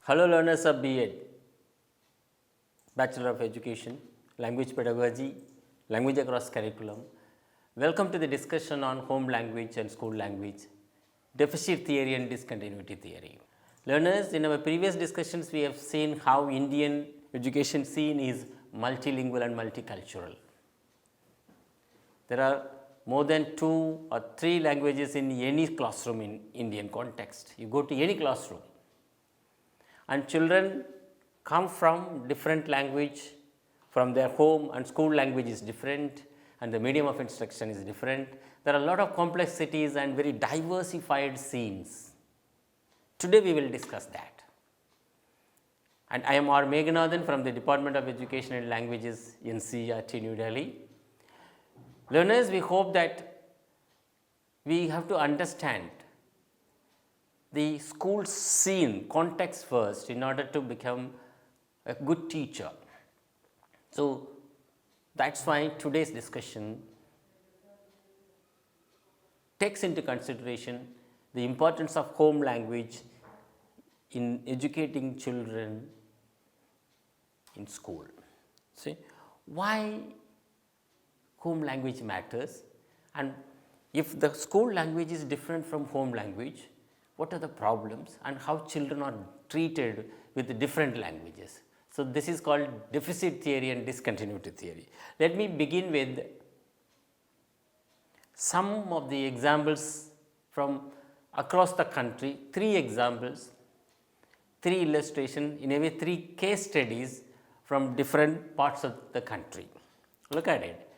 Hello learners of B.Ed, Bachelor of Education, Language Pedagogy, Language Across Curriculum. Welcome to the discussion on home language and school language, deficit theory and discontinuity theory. Learners, in our previous discussions we have seen how Indian education scene is multilingual and multicultural. There are more than 2 or 3 languages in any classroom in Indian context. You go to any classroom and children come from different language from their home, and school language is different and the medium of instruction is different. There are a lot of complexities and very diversified scenes. Today we will discuss that. And I am R. Meganathan from the Department of Education and Languages, NCERT, New Delhi. Learners, we hope that we have to understand the school scene context first in order to become a good teacher. So, that is why today's discussion takes into consideration the importance of home language in educating children in school. See, why home language matters, and if the school language is different from home language, what are the problems and how children are treated with the different languages. So, this is called deficit theory and discontinuity theory. Let me begin with some of the examples from across the country, 3 examples, 3 illustrations, in a way 3 case studies from different parts of the country. Look at it.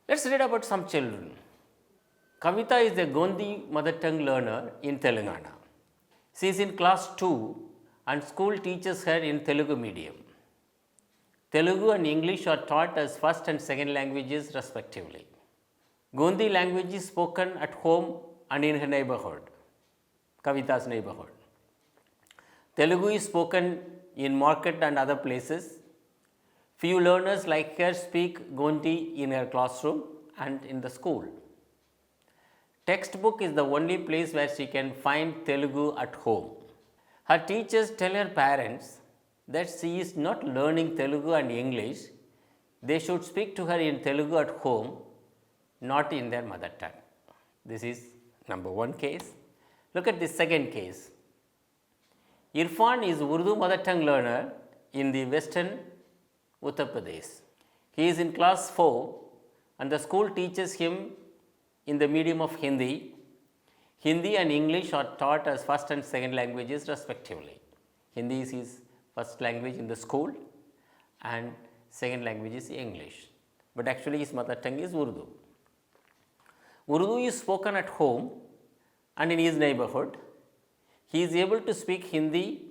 Let us read about some children. Kavita is a Gondi mother tongue learner in Telangana. She is in class 2 and school teaches her in Telugu medium. Telugu and English are taught as first and second languages respectively. Gondi language is spoken at home and in her neighborhood, Kavita's neighborhood. Telugu is spoken in market and other places. Few learners like her speak Gondi in her classroom and in the school. Textbook is the only place where she can find Telugu at home. Her teachers tell her parents that she is not learning Telugu and English. They should speak to her in Telugu at home, not in their mother tongue. This is number 1 case. Look at the second case. Irfan is Urdu mother tongue learner in the western Uttar Pradesh. He is in class 4 and the school teaches him in the medium of Hindi. Hindi and English are taught as first and second languages respectively. Hindi is his first language in the school and second language is English, but actually his mother tongue is Urdu. Urdu is spoken at home and in his neighborhood. He is able to speak Hindi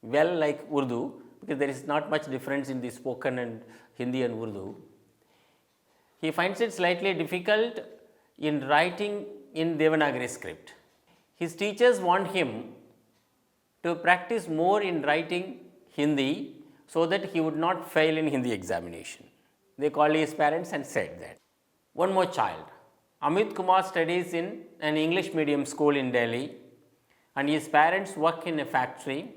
well like Urdu, because there is not much difference in the spoken and Hindi and Urdu. He finds it slightly difficult in writing in Devanagari script. His teachers want him to practice more in writing Hindi so that he would not fail in Hindi examination. They called his parents and said that. One more child. Amit Kumar studies in an English medium school in Delhi and his parents work in a factory.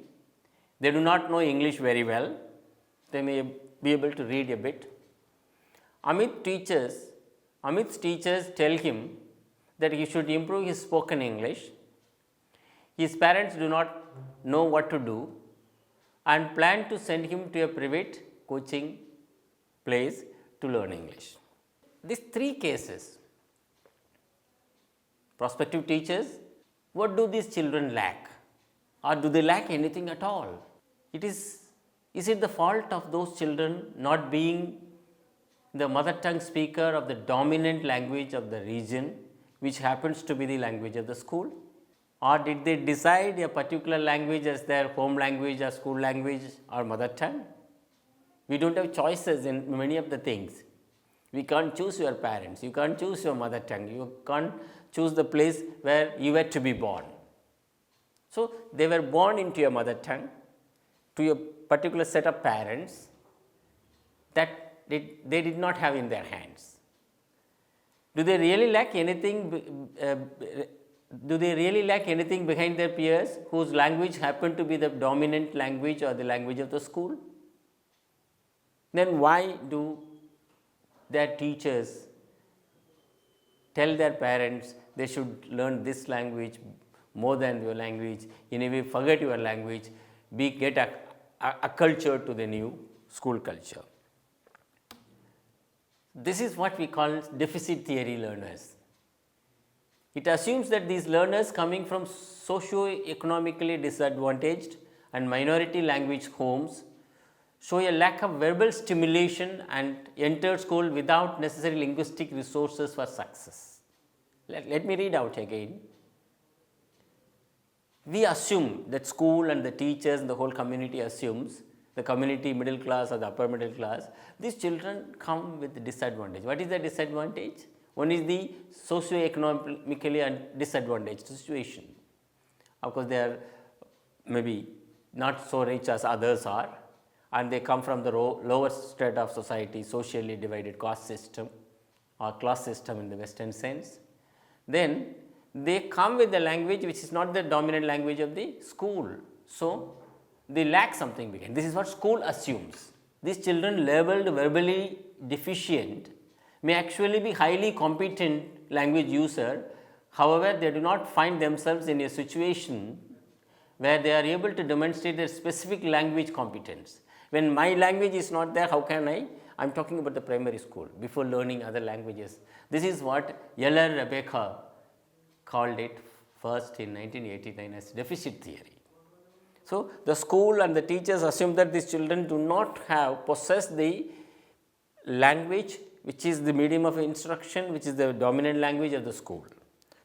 They do not know English very well. They may be able to read a bit. Amit's teachers tell him that he should improve his spoken English. His parents do not know what to do and plan to send him to a private coaching place to learn English. These 3 cases, prospective teachers, what do these children lack, or do they lack anything at all? Is it the fault of those children not being the mother tongue speaker of the dominant language of the region, which happens to be the language of the school? Or did they decide a particular language as their home language or school language or mother tongue? We do not have choices in many of the things. We can't choose your parents, you can't choose your mother tongue, you can't choose the place where you were to be born. So, they were born into your mother tongue, to a particular set of parents that they did not have in their hands. Do they really lack anything do they really lack anything behind their peers whose language happen to be the dominant language or the language of the school? Then why do their teachers tell their parents they should learn this language more than your language, in a way forget your language, get a culture to the new school culture? This is what we call deficit theory learners. It assumes that these learners coming from socio-economically disadvantaged and minority language homes show a lack of verbal stimulation and enter school without necessary linguistic resources for success. Let me read out again. We assume that school and the teachers and the whole community assumes, the community middle class or the upper middle class, these children come with disadvantage. What is the disadvantage? One is the socio-economically disadvantaged situation. Of course, they are maybe not so rich as others are, and they come from the lower strata of society, socially divided caste system or class system in the Western sense. Then they come with the language which is not the dominant language of the school. So, they lack something behind. This is what school assumes. These children labeled verbally deficient may actually be highly competent language user. However, they do not find themselves in a situation where they are able to demonstrate their specific language competence. When my language is not there, how can I am talking about the primary school before learning other languages. This is what Yeller Rebecca called it first in 1989 as deficit theory. So, the school and the teachers assume that these children do not possess the language which is the medium of instruction, which is the dominant language of the school.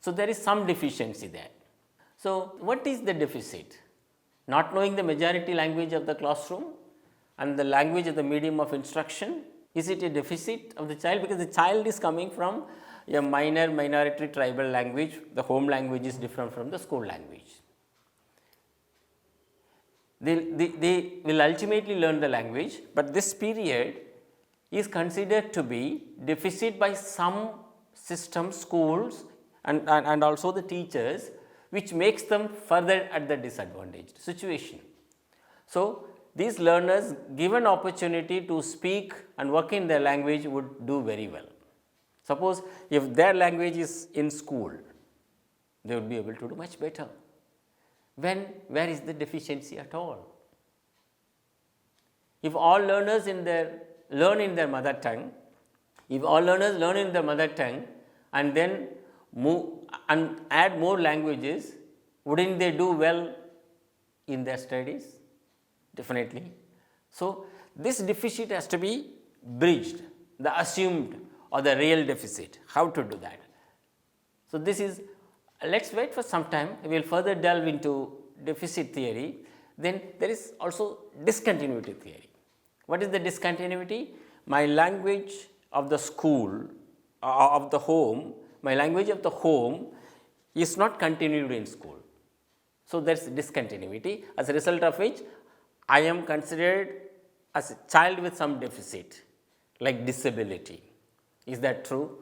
So, there is some deficiency there. So, what is the deficit? Not knowing the majority language of the classroom and the language of the medium of instruction. Is it a deficit of the child? Because the child is coming from a minority tribal language, the home language is different from the school language. They will ultimately learn the language, but this period is considered to be deficit by some systems, schools and also the teachers, which makes them further at the disadvantaged situation. So, these learners given opportunity to speak and work in their language would do very well. Suppose if their language is in school, they would be able to do much better. Where is the deficiency at all? If all learners learn in their mother tongue, and then move and add more languages, wouldn't they do well in their studies? Definitely. So, this deficit has to be bridged, the assumed or the real deficit. How to do that? So, this is, let us wait for some time, we will further delve into deficit theory. Then there is also discontinuity theory. What is the discontinuity? My language of the school, of the home, my language of the home is not continued in school. So, there is discontinuity, as a result of which I am considered as a child with some deficit like disability. Is that true?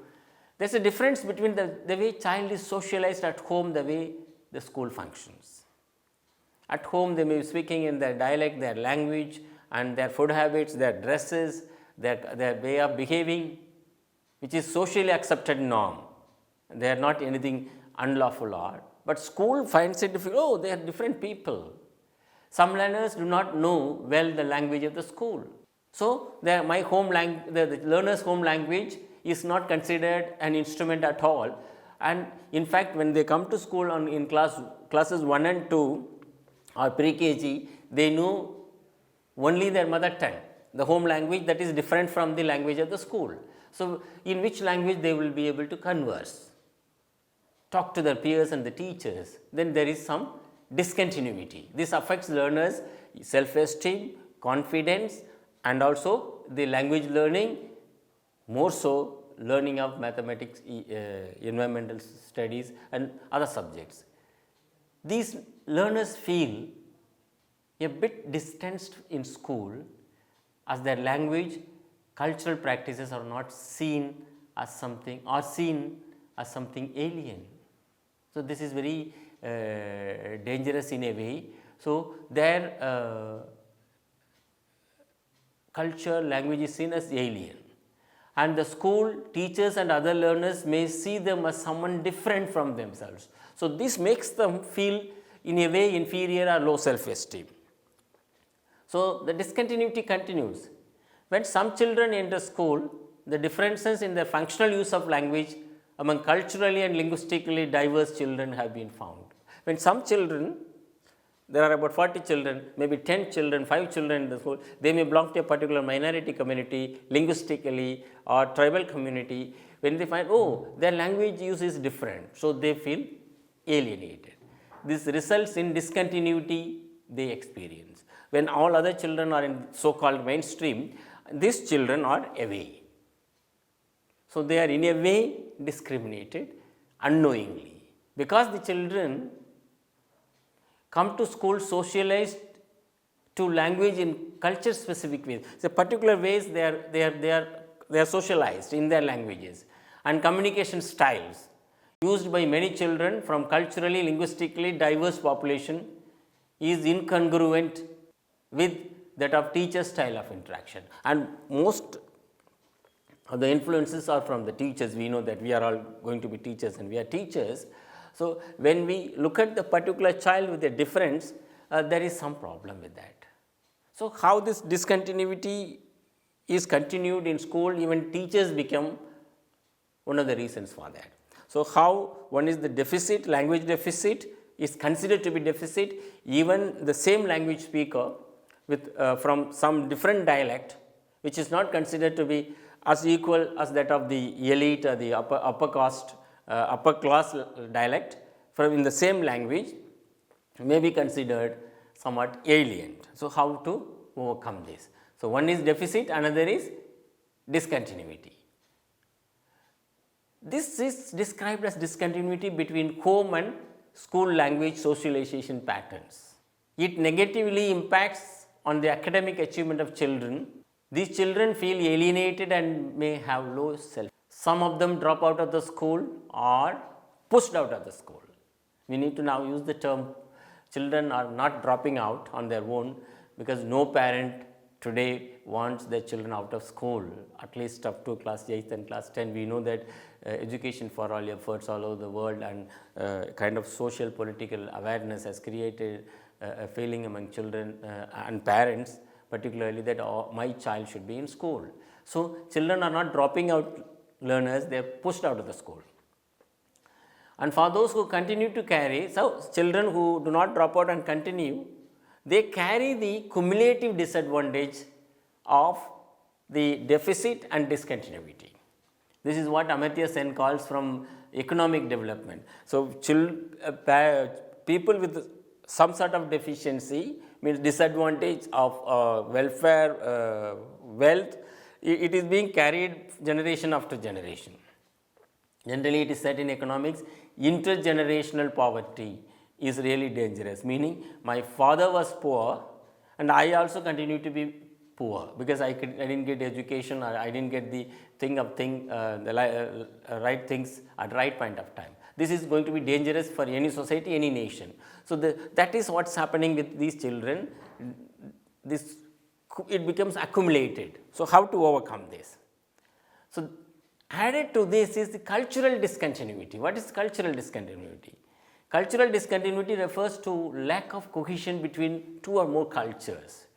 There is a difference between the way child is socialized at home, the way the school functions. At home they may be speaking in their dialect, their language and their food habits, their dresses, their way of behaving, which is socially accepted norm. They are not anything unlawful or, but school finds it difficult, oh, they are different people. Some learners do not know well the language of the school. So, my home language, the learner's home language is not considered an instrument at all, and in fact, when they come to school in classes 1 and 2 or pre-KG, they know only their mother tongue, the home language that is different from the language of the school. So, in which language they will be able to converse, talk to their peers and the teachers, then there is some discontinuity. This affects learners' self-esteem, confidence and also the language learning, more so learning of mathematics, environmental studies and other subjects. These learners feel a bit distanced in school as their language, cultural practices are not seen as something or seen as something alien. So, this is very dangerous in a way. So, their culture, language is seen as alien, and the school, teachers and other learners may see them as someone different from themselves. So, this makes them feel in a way inferior or low self-esteem. So, the discontinuity continues. When some children enter school, the differences in their functional use of language among culturally and linguistically diverse children have been found. When some children, there are about 40 children, maybe 10 children, 5 children in the school, they may belong to a particular minority community, linguistically or tribal community. When they find, oh, their language use is different, so they feel alienated. This results in discontinuity they experience. When all other children are in so-called mainstream, these children are away. So, they are in a way discriminated unknowingly, because the children come to school socialized to language in culture specific ways. So, particular ways they are socialized in their languages, and communication styles used by many children from culturally, linguistically diverse population is incongruent with that of teacher style of interaction, and most of the influences are from the teachers. We know that we are all going to be teachers and we are teachers. So, when we look at the particular child with a difference, there is some problem with that. So, how this discontinuity is continued in school, even teachers become one of the reasons for that. So, how one is the deficit, language deficit is considered to be deficit, even the same language speaker with from some different dialect, which is not considered to be as equal as that of the elite or the upper caste, upper class dialect from in the same language, may be considered somewhat alien. So, how to overcome this? So, one is deficit, another is discontinuity. This is described as discontinuity between home and school language socialization patterns. It negatively impacts on the academic achievement of children. These children feel alienated and may have low self. Some of them drop out of the school or pushed out of the school. We need to now use the term children are not dropping out on their own, because no parent today wants their children out of school, at least up to class 8th and class 10. We know that education for all efforts all over the world and kind of social political awareness has created a feeling among children and parents, particularly that my child should be in school. So, children are not dropping out learners, they are pushed out of the school. And for those who continue to carry, so children who do not drop out and continue, they carry the cumulative disadvantage of the deficit and discontinuity. This is what Amartya Sen calls from economic development. So, people with some sort of deficiency means disadvantage of welfare, wealth, it is being carried generation after generation. Generally, it is said in economics, intergenerational poverty is really dangerous, meaning my father was poor and I also continue to be poor because I didn't get education, or I didn't get the right things at the right point of time. This is going to be dangerous for any society, any nation. So, that is what is happening with these children. It becomes accumulated. So, how to overcome this? So, added to this is the cultural discontinuity. What is cultural discontinuity? Cultural discontinuity refers to lack of cohesion between two or more cultures.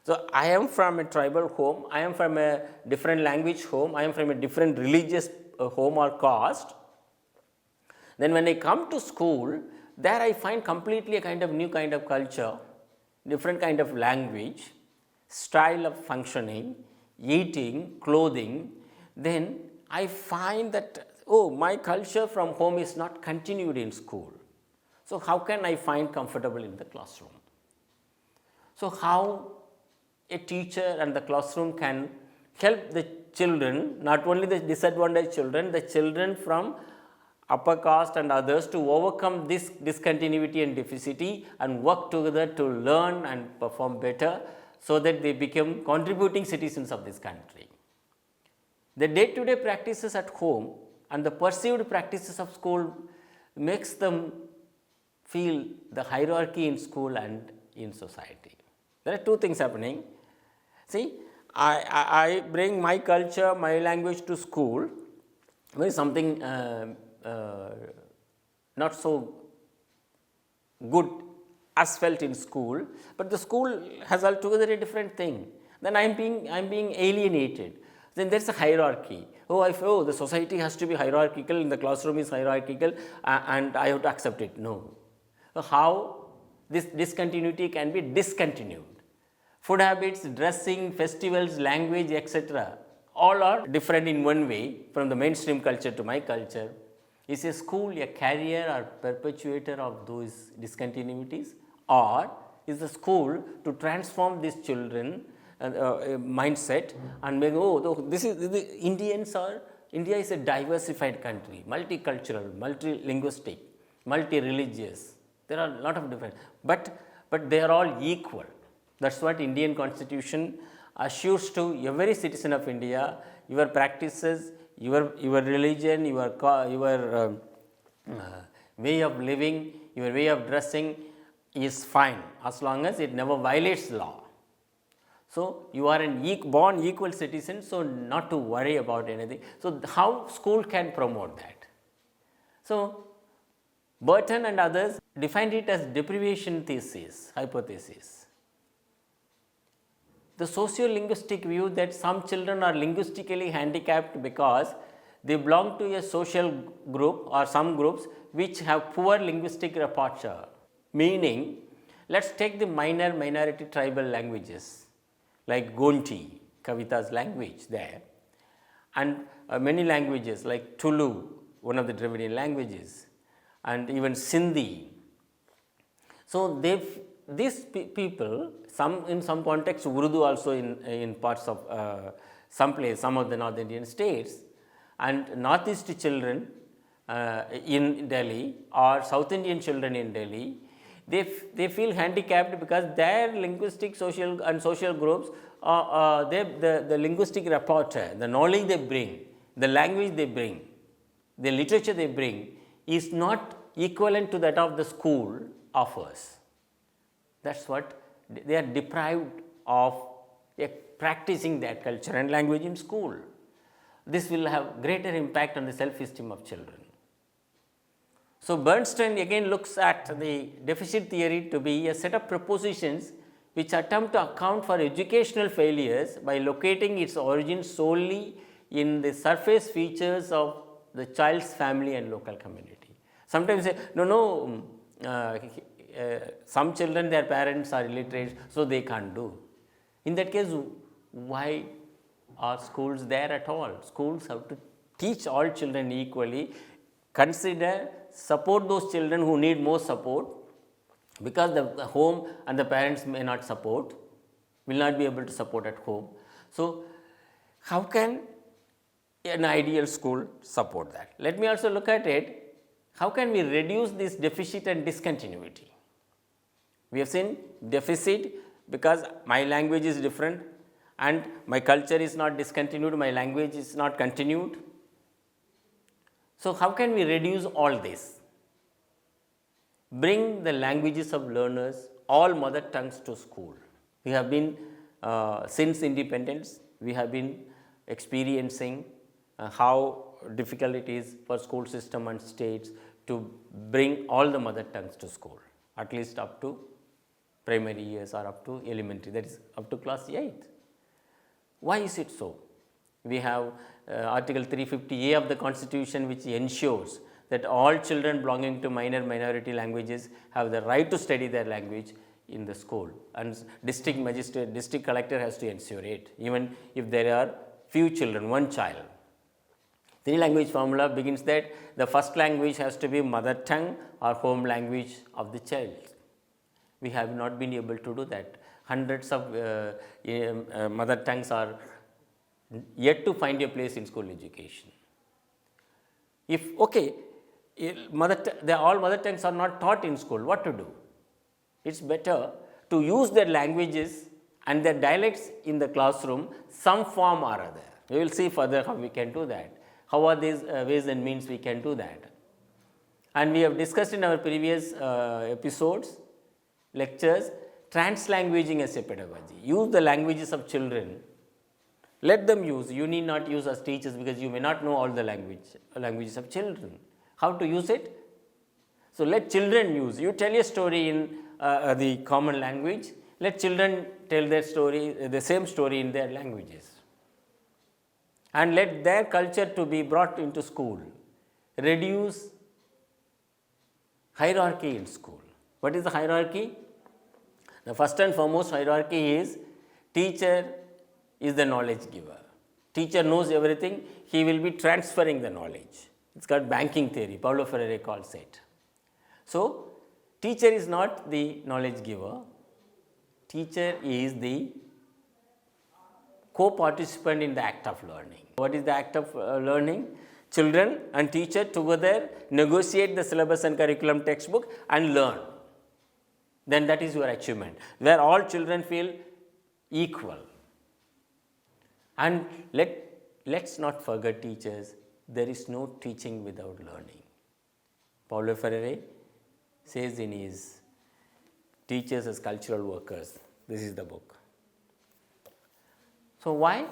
So, I am from a tribal home, I am from a different language home, I am from a different religious home or caste. Then when I come to school, there I find completely a kind of new kind of culture, different kind of language, style of functioning, eating, clothing. Then I find that, oh, my culture from home is not continued in school. So, how can I find comfortable in the classroom? So, how a teacher and the classroom can help the children, not only the disadvantaged children, the children from upper caste and others, to overcome this discontinuity and deficit and work together to learn and perform better, so that they become contributing citizens of this country. The day-to-day practices at home and the perceived practices of school makes them feel the hierarchy in school and in society. There are two things happening. See, I bring my culture, my language to school, when something not so good as felt in school, but the school has altogether a different thing. Then I am being alienated. Then there is a hierarchy. Oh, the society has to be hierarchical, and the classroom is hierarchical, and I have to accept it. No. So how this discontinuity can be discontinued? Food habits, dressing, festivals, language, etc. all are different in one way from the mainstream culture to my culture. Is a school a carrier or perpetuator of those discontinuities, or is the school to transform these children mindset and make, this is India is a diversified country, multicultural, multilinguistic, multi-religious. There are a lot of different, but they are all equal. That's what Indian Constitution assures to every citizen of India. Your practices, your religion, your way of living, your way of dressing is fine as long as it never violates law. So you are born equal citizen, so not to worry about anything. So how school can promote that? So Burton and others defined it as deprivation hypothesis. The socio-linguistic view that some children are linguistically handicapped because they belong to a social group or some groups which have poor linguistic repertoire. Meaning, let's take the minority tribal languages like Gonti, Kavita's language there, and many languages like Tulu, one of the Dravidian languages, and even Sindhi. So these people, in some context, Urdu also in parts of some of the North Indian states, and Northeast children in Delhi or South Indian children in Delhi, they feel handicapped because their linguistic, social groups, the linguistic repertoire, the knowledge they bring, the language they bring, the literature they bring is not equivalent to that of the school offers. That's what they are deprived of practicing that culture and language in school. This will have greater impact on the self-esteem of children. So Bernstein again looks at the deficit theory to be a set of propositions which attempt to account for educational failures by locating its origin solely in the surface features of the child's family and local community. Sometimes say, some children, their parents are illiterate, so they can't do. In that case, why are schools there at all? Schools have to teach all children equally, support those children who need more support, because the home and the parents may not support, will not be able to support at home. So how can an ideal school support that? Let me also look at it, how can we reduce this deficit and discontinuity? We have seen deficit because my language is different and my culture is not discontinued, my language is not continued. So how can we reduce all this? Bring the languages of learners, all mother tongues to school. We have been, since independence, we have been experiencing how difficult it is for school system and states to bring all the mother tongues to school, at least up to primary years or up to elementary, that is up to class 8th. Why is it so? We have Article 350A of the Constitution, which ensures that all children belonging to minority languages have the right to study their language in the school, and district magistrate, district collector has to ensure it, even if there are few children, one child. Three language formula begins that the first language has to be mother tongue or home language of the child. We have not been able to do that. Hundreds of mother tongues are yet to find a place in school education. If all mother tongues are not taught in school, what to do? It's better to use their languages and their dialects in the classroom, some form or other. We will see further how we can do that. How are these ways and means we can do that? And we have discussed in our previous episodes, lectures, translanguaging as a pedagogy. Use the languages of children. Let them use. You need not use as teachers because you may not know all the languages of children. How to use it? So, let children use. You tell a story in the common language. Let children tell their story, the same story in their languages. And let their culture to be brought into school. Reduce hierarchy in school. What is the hierarchy? The first and foremost hierarchy is teacher is the knowledge giver. Teacher knows everything, he will be transferring the knowledge. It's called banking theory, Paulo Freire calls it. So, teacher is not the knowledge giver, teacher is the co-participant in the act of learning. What is the act of learning? Children and teacher together negotiate the syllabus and curriculum textbook and learn. Then that is your achievement, where all children feel equal. And let's not forget teachers, there is no teaching without learning. Paulo Freire says in his Teachers as Cultural Workers, this is the book. So why?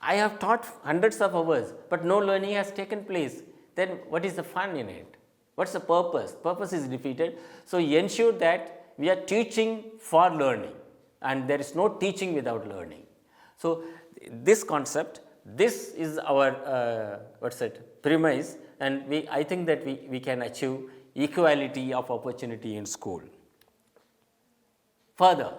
I have taught hundreds of hours, but no learning has taken place. Then what is the fun in it? What's the purpose? Purpose is defeated. So ensure that we are teaching for learning, and there is no teaching without learning. So this concept, this is our premise, and I think that we can achieve equality of opportunity in school. Further,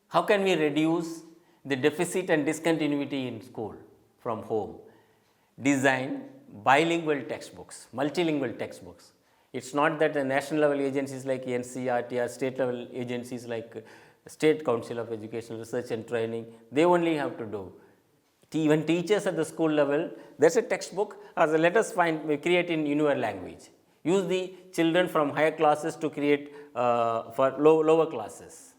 how can we reduce the deficit and discontinuity in school from home? Design bilingual textbooks, multilingual textbooks. It's not that the national level agencies like NCERT or state level agencies like State Council of Educational Research and Training, they only have to do. Even teachers at the school level, there's a textbook, let us create in your language. Use the children from higher classes to create for lower classes.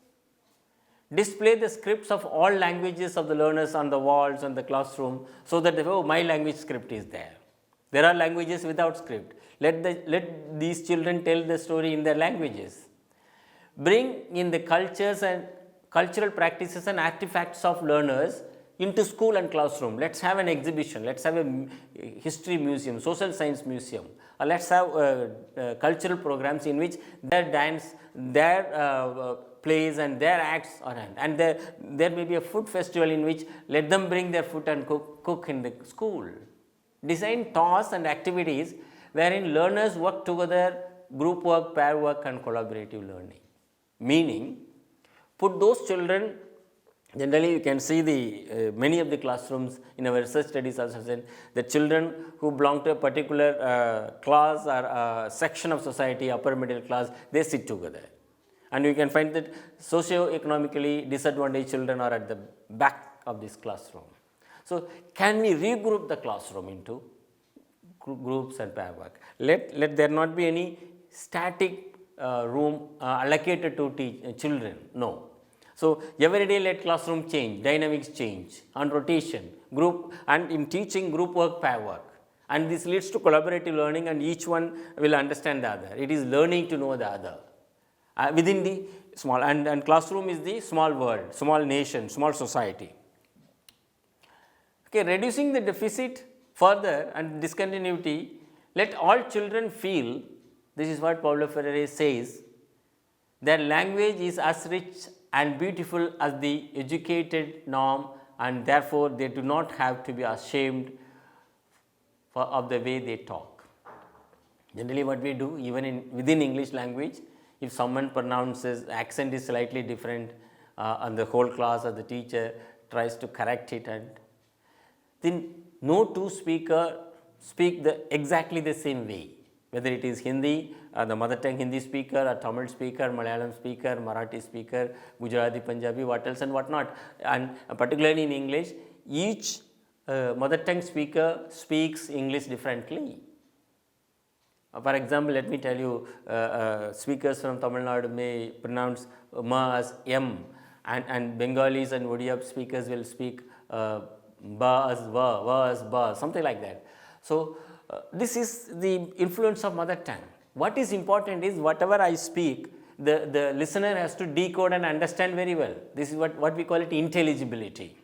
Display the scripts of all languages of the learners on the walls and the classroom, so that my language script is there. There are languages without script. Let these children tell the story in their languages. Bring in the cultures and cultural practices and artifacts of learners into school and classroom. Let's have an exhibition. Let's have a history museum, social science museum. Let's have cultural programs in which their dance, their plays and their acts are on. And there may be a food festival in which let them bring their food and cook in the school. Design tasks and activities wherein learners work together, group work, pair work and collaborative learning. Meaning, put those children, generally you can see the many of the classrooms in our research studies also said the children who belong to a particular class or section of society, upper middle class, they sit together. And you can find that socio-economically disadvantaged children are at the back of this classroom. So, can we regroup the classroom into groups and pair work? Let there not be any static room allocated to children, no. So, every day let classroom change, dynamics change, on rotation, group, and in teaching group work, pair work. And this leads to collaborative learning and each one will understand the other. It is learning to know the other. Within the small, and classroom is the small world, small nation, small society. Okay, reducing the deficit further and discontinuity, let all children feel, this is what Paulo Freire says, their language is as rich and beautiful as the educated norm, and therefore they do not have to be ashamed of the way they talk. Generally what we do, even within English language, if someone pronounces, accent is slightly different and the whole class or the teacher tries to correct it, and then no two speaker speak exactly the same way, whether it is Hindi, the mother tongue Hindi speaker, or Tamil speaker, Malayalam speaker, Marathi speaker, Gujarati, Punjabi, what else and what not. And particularly in English, each mother tongue speaker speaks English differently. For example, let me tell you, speakers from Tamil Nadu may pronounce ma as m, and Bengalis and Odia speakers will speak ba as va as ba, something like that. So, this is the influence of mother tongue. What is important is whatever I speak, the listener has to decode and understand very well. This is what we call it intelligibility.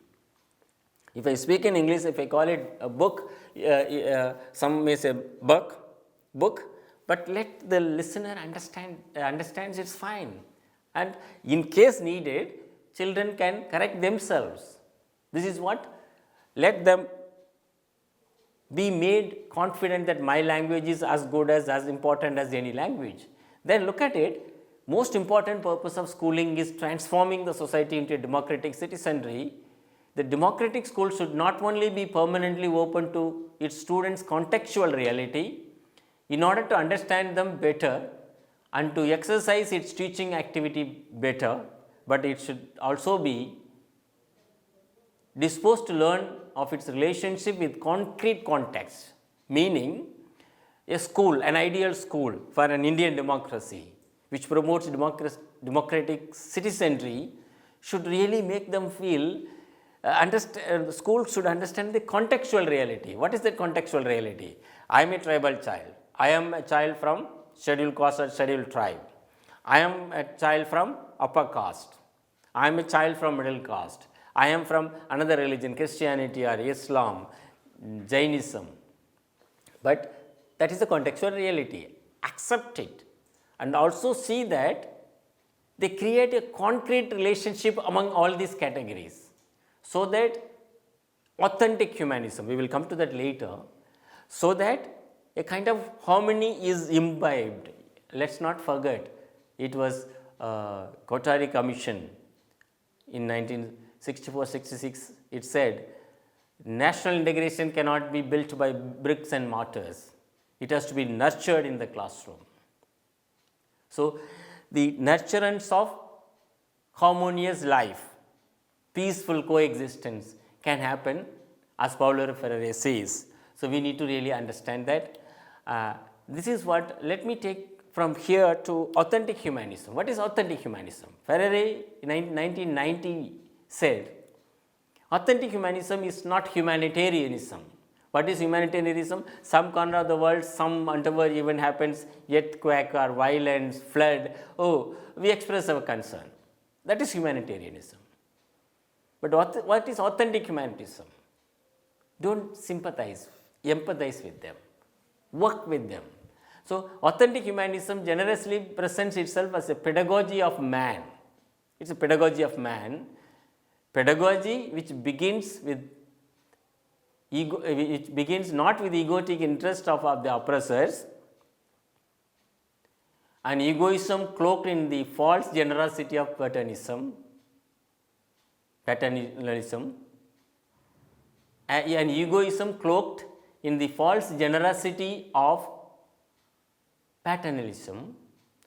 If I speak in English, if I call it a book, some may say book, but let the listener understands it's fine. And in case needed, children can correct themselves. This is what, let them be made confident that my language is as good as important as any language. Then look at it, most important purpose of schooling is transforming the society into a democratic citizenry. The democratic school should not only be permanently open to its students' contextual reality, in order to understand them better and to exercise its teaching activity better, but it should also be disposed to learn of its relationship with concrete context, meaning a school, an ideal school for an Indian democracy which promotes democratic citizenry should really make them feel, schools should understand the contextual reality. What is the contextual reality? I am a tribal child. I am a child from scheduled caste or scheduled tribe. I am a child from upper caste. I am a child from middle caste. I am from another religion, Christianity or Islam, Jainism. But that is the contextual reality. Accept it and also see that they create a concrete relationship among all these categories, so that authentic humanism, we will come to that later, so that a kind of harmony is imbibed. Let us not forget, it was Kothari Commission in 1964-66, it said, national integration cannot be built by bricks and mortars. It has to be nurtured in the classroom. So, the nurturance of harmonious life, peaceful coexistence can happen as Paulo Freire says. So, we need to really understand that. This is what, let me take from here to authentic humanism. What is authentic humanism? Freire in 1990 said, authentic humanism is not humanitarianism. What is humanitarianism? Some corner of the world, some untoward event happens, earthquake or violence, flood, oh, we express our concern. That is humanitarianism. But what is authentic humanism? Don't sympathize, empathize with them, work with them. So, authentic humanism generously presents itself as a pedagogy of man. It is a pedagogy of man, pedagogy which begins with which begins not with egotic interest of the oppressors, an egoism cloaked in the false generosity of paternalism, an egoism cloaked in the false generosity of paternalism,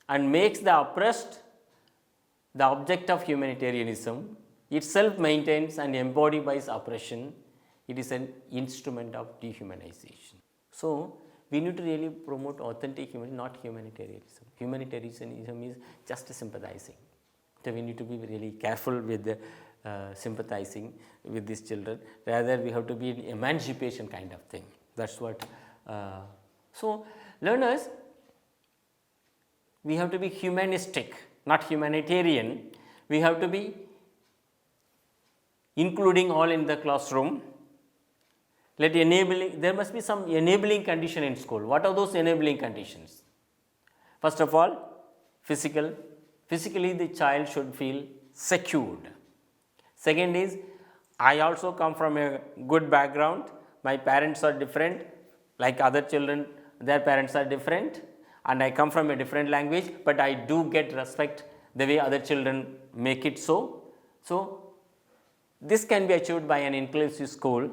and makes the oppressed the object of humanitarianism, itself maintains and embodies oppression. It is an instrument of dehumanization. So, we need to really promote authentic humanism, not humanitarianism. Humanitarianism is just sympathizing. So, we need to be really careful with sympathizing with these children. Rather, we have to be an emancipation kind of thing. That is what. So, learners, we have to be humanistic, not humanitarian. We have to be including all in the classroom. Let enabling, there must be some enabling condition in school. What are those enabling conditions? First of all, physically the child should feel secured. Second is, I also come from a good background, my parents are different, like other children, their parents are different, and I come from a different language, but I do get respect the way other children make it so. So, this can be achieved by an inclusive school,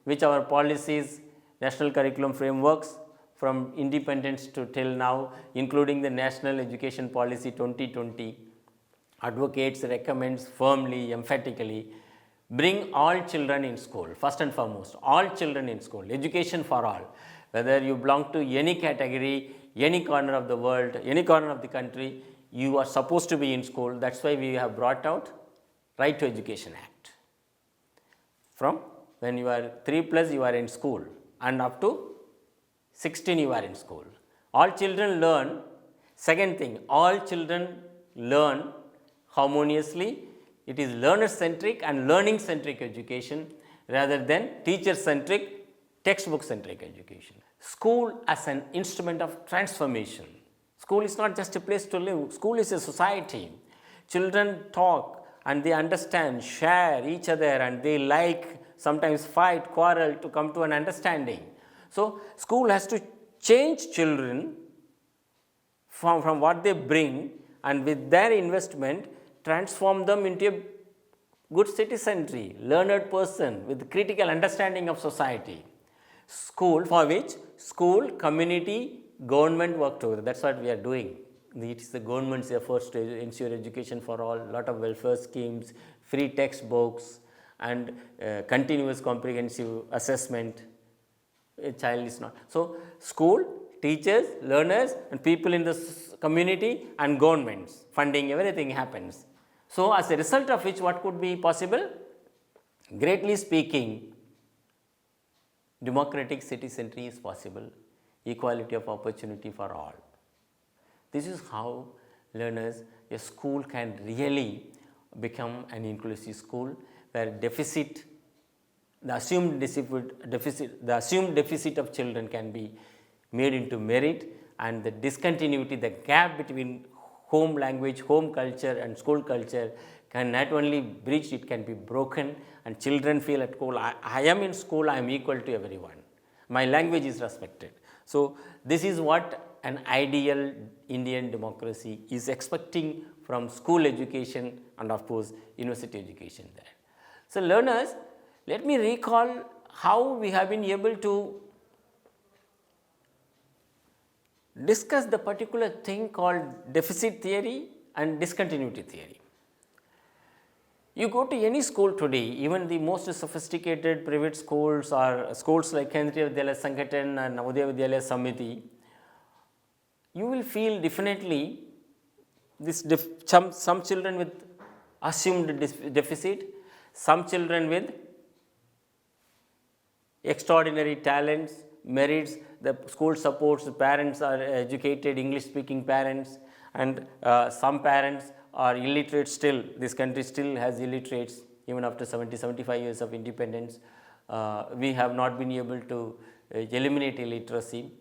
which our policies, national curriculum frameworks from independence to till now, including the National Education Policy 2020, advocates, recommends firmly, emphatically, bring all children in school, first and foremost, all children in school, education for all, whether you belong to any category, any corner of the world, any corner of the country, you are supposed to be in school. That is why we have brought out Right to Education Act. From when you are 3+ you are in school, and up to 16 you are in school. All children learn. Second thing, all children learn harmoniously. It is learner-centric and learning-centric education rather than teacher-centric, textbook-centric education. School as an instrument of transformation. School is not just a place to live. School is a society. Children talk and they understand, share each other, and they like, sometimes fight, quarrel to come to an understanding. So, school has to change children from what they bring, and with their investment transform them into a good citizenry, learned person with critical understanding of society. School, for which school, community, government work together. That is what we are doing. It is the government's efforts to ensure education for all, lot of welfare schemes, free textbooks, and continuous comprehensive assessment. A child is not. So, school, teachers, learners, and people in the community and governments, funding, everything happens. So, as a result of which, what could be possible? Greatly speaking, democratic citizenry is possible, equality of opportunity for all. This is how learners, a school can really become an inclusive school where deficit, the assumed deficit of children can be made into merit, and the discontinuity, the gap between home language, home culture and school culture can not only bridged, it can be broken, and children feel at school, I am in school, I am equal to everyone. My language is respected. So, this is what an ideal Indian democracy is expecting from school education and of course, university education there. So, learners, let me recall how we have been able to discuss the particular thing called deficit theory and discontinuity theory. You go to any school today, even the most sophisticated private schools or schools like Kendriya Vidyalaya Sangathan and Navodaya Vidyalaya Samiti, you will feel definitely this some children with assumed deficit, some children with extraordinary talents, merits, the school supports, the parents are educated English speaking parents, and some parents are illiterate still. This country still has illiterates even after 70-75 years of independence. We have not been able to eliminate illiteracy.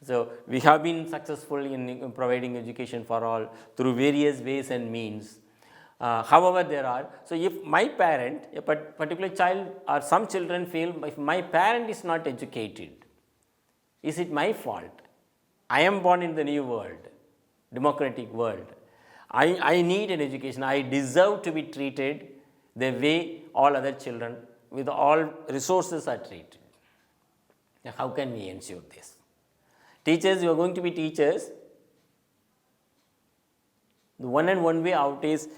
So, we have been successful in providing education for all through various ways and means. However, there are, so if my parent, a particular child or some children feel, if my parent is not educated, is it my fault? I am born in the new world, democratic world. I need an education. I deserve to be treated the way all other children with all resources are treated. Now, how can we ensure this? Teachers, you are going to be teachers. The one and one way out is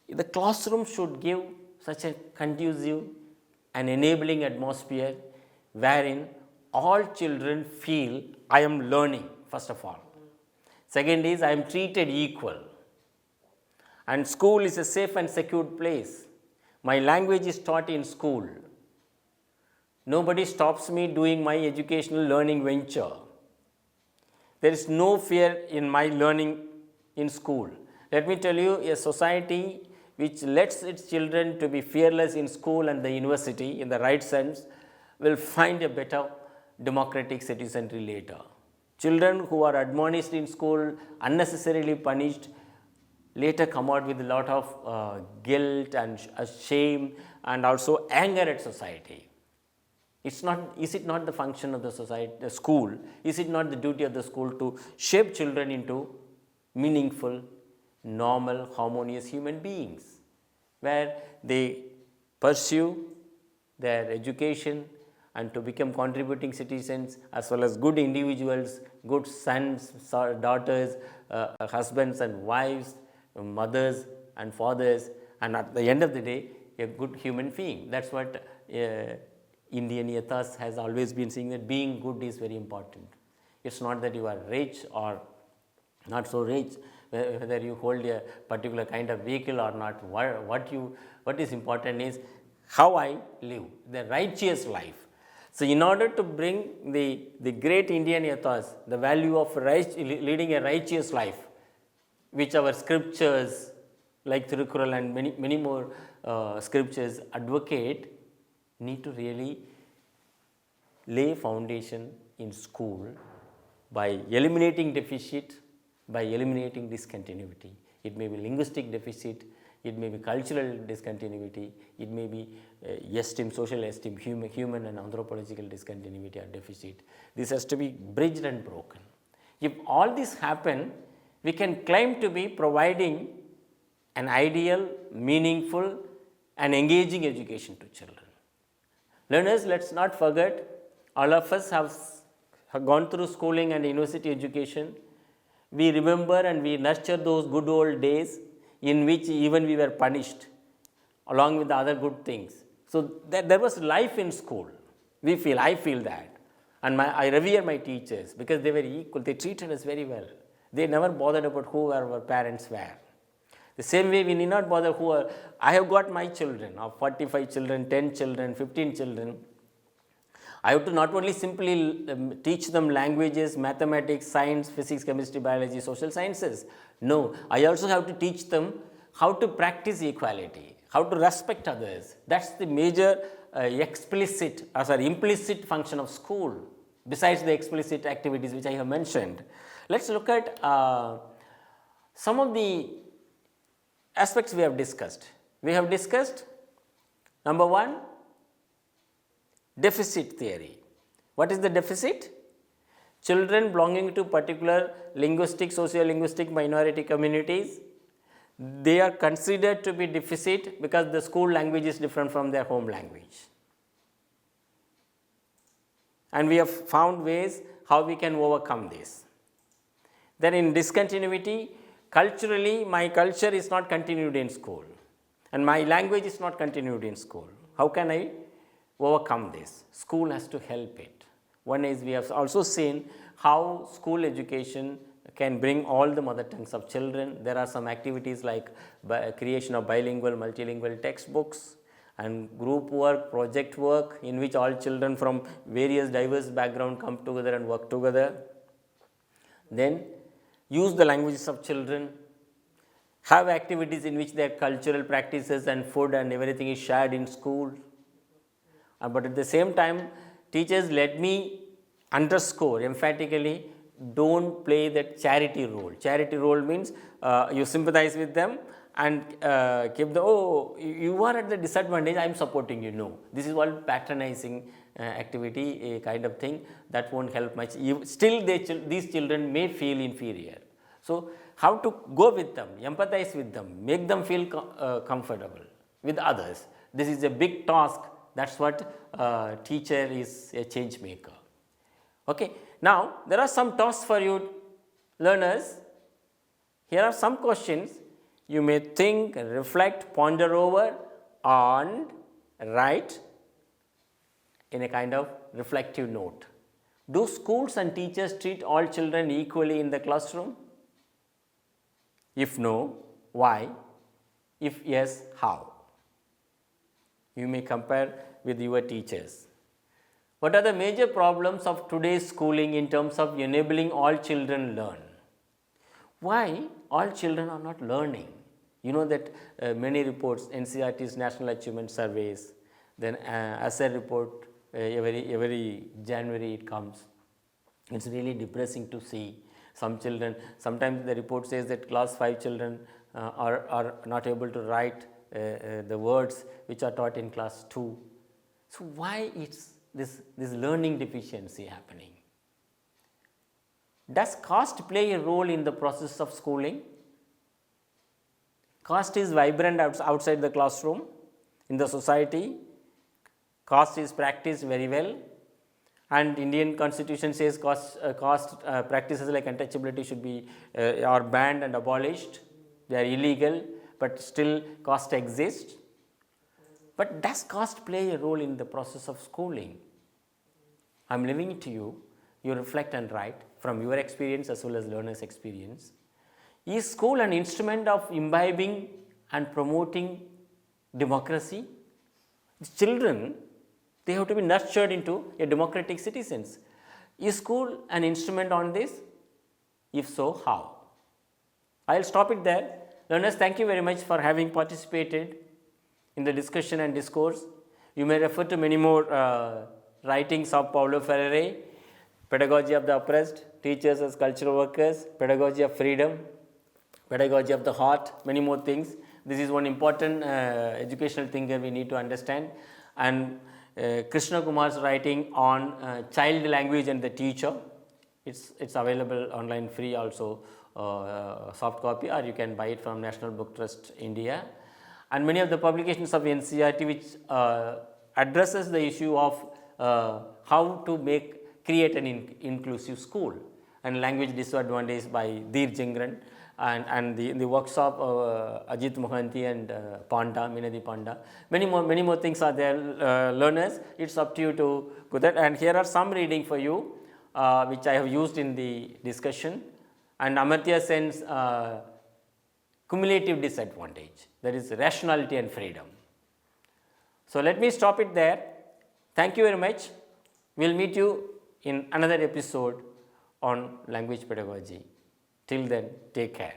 the classroom should give such a conducive and enabling atmosphere wherein all children feel I am learning, first of all. Second is I am treated equal. And school is a safe and secure place. My language is taught in school. Nobody stops me doing my educational learning venture. There is no fear in my learning in school. Let me tell you, a society which lets its children to be fearless in school and the university in the right sense will find a better democratic citizenry later. Children who are admonished in school, unnecessarily punished, later come out with a lot of guilt and shame and also anger at society. It's not, is it not the function of the society, the school? Is it not the duty of the school to shape children into meaningful, normal, harmonious human beings, where they pursue their education and to become contributing citizens as well as good individuals, good sons, daughters, husbands and wives, mothers and fathers, and at the end of the day, a good human being. That is what Indian ethos has always been saying, that being good is very important. It is not that you are rich or not so rich, whether you hold a particular kind of vehicle or not. What is important is how I live, the righteous life. So, in order to bring the great Indian ethos, the value of leading a righteous life, which our scriptures like Thirukural and many more scriptures advocate, need to really lay foundation in school by eliminating deficit, by eliminating discontinuity. It may be linguistic deficit, it may be cultural discontinuity, it may be esteem, social esteem, human and anthropological discontinuity or deficit. This has to be bridged and broken. If all this happen, we can claim to be providing an ideal, meaningful and engaging education to children. Learners, let us not forget, all of us have gone through schooling and university education. We remember and we nurture those good old days in which even we were punished along with the other good things. So, there was life in school. I feel that, and I revere my teachers because they were equal, they treated us very well. They never bothered about who our parents were. The same way we need not bother I have got my children of 45 children, 10 children, 15 children. I have to not only simply teach them languages, mathematics, science, physics, chemistry, biology, social sciences. No, I also have to teach them how to practice equality, how to respect others. That is the major implicit function of school, besides the explicit activities which I have mentioned. Let us look at some of the aspects we have discussed. We have discussed number 1, deficit theory. What is the deficit? Children belonging to particular linguistic, socio-linguistic minority communities, they are considered to be deficit because the school language is different from their home language. And we have found ways how we can overcome this. Then in discontinuity, culturally my culture is not continued in school and my language is not continued in school. How can I overcome this? School has to help it. One is we have also seen how school education can bring all the mother tongues of children. There are some activities like creation of bilingual, multilingual textbooks and group work, project work, in which all children from various diverse background come together and work together. Then use the languages of children, have activities in which their cultural practices and food and everything is shared in school. But at the same time, teachers, let me underscore emphatically, don't play that charity role. Charity role means you sympathize with them and keep you are at the disadvantage, I am supporting you. No, this is all patronizing activity, a kind of thing that won't help much. Still these children may feel inferior. So, how to go with them, empathize with them, make them feel comfortable with others. This is a big task. That is what teacher is a change maker. Okay. Now, there are some tasks for you learners. Here are some questions you may think, reflect, ponder over and write in a kind of reflective note. Do schools and teachers treat all children equally in the classroom? If no, why? If yes, how? You may compare with your teachers. What are the major problems of today's schooling in terms of enabling all children learn? Why all children are not learning? You know that many reports, NCERT's National Achievement Surveys, then ASER report, every January it comes. It is really depressing to see some children, sometimes the report says that class 5 children are not able to write the words which are taught in class 2. So, why is this learning deficiency happening? Does caste play a role in the process of schooling? Caste is vibrant outside the classroom, in the society. Caste is practiced very well, and Indian constitution says caste practices like untouchability should be are banned and abolished. They are illegal, but still caste exists. But does caste play a role in the process of schooling? I am leaving it to you. You reflect and write from your experience as well as learners' experience. Is school an instrument of imbibing and promoting democracy? Children They have to be nurtured into a democratic citizens. Is school an instrument on this? If so, how? I will stop it there. Learners, thank you very much for having participated in the discussion and discourse. You may refer to many more writings of Paulo Freire, Pedagogy of the Oppressed, Teachers as Cultural Workers, Pedagogy of Freedom, Pedagogy of the Heart, many more things. This is one important educational thinker we need to understand. And Krishna Kumar's writing on child language and the teacher, it's available online free also, soft copy, or you can buy it from National Book Trust India. And many of the publications of NCERT which addresses the issue of how to create an inclusive school and language disadvantage by Dheer Jingran, and the works of Ajit Mohanty and Panda, Minadi Panda. Many more things are there, learners. It's up to you to go there. And here are some reading for you, which I have used in the discussion. And Amartya Sen's cumulative disadvantage, that is rationality and freedom. So let me stop it there. Thank you very much. We'll meet you in another episode on language pedagogy. Till then, take care.